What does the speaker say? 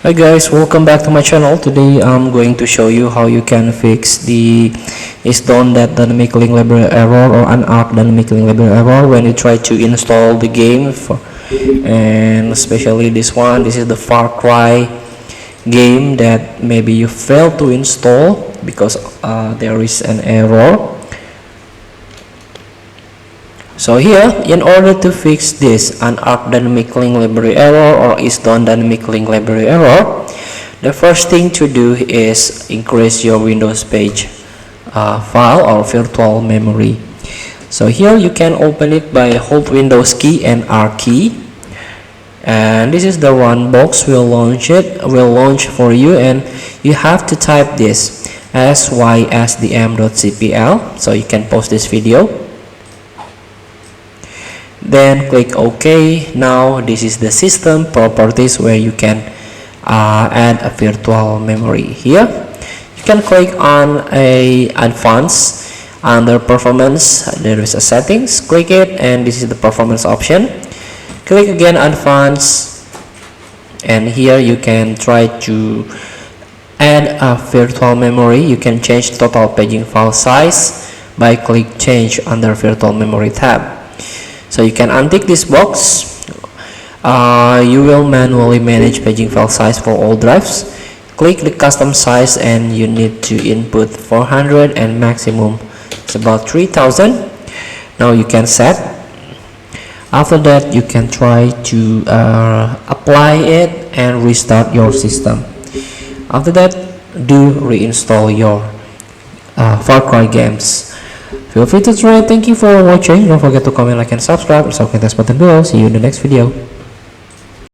Hi guys, welcome back to my channel. Today I'm going to show you how you can fix the ISDone.dynamic link library error or unarc dynamic link library error when you try to install the game and especially this one. This is the Far Cry game that maybe you failed to install because there is an error. So here, in order to fix this unarc dynamic link library error or ISDone dynamic link library error, the first thing to do is increase your Windows page file or virtual memory. So here you can open it by hold Windows key and R key, and this is the one box will launch for you, and you have to type this sysdm.cpl. so you can pause this video. Then click OK. Now this is the system properties where you can add a virtual memory. Here you can click on a advanced. Under performance there is a settings, click it, and this is the performance option. Click again advanced, and here you can try to add a virtual memory. You can change total paging file size by click change under virtual memory tab. So you can untick this box. You will manually manage paging file size for all drives. Click the custom size, and you need to input 400 and maximum is about 3000. Now you can set. After that you can try to apply it and restart your system. After that, do reinstall your Far Cry games. Feel free to try. Thank you for watching. Don't forget to comment, like, and subscribe. Also, click the button below. See you in the next video.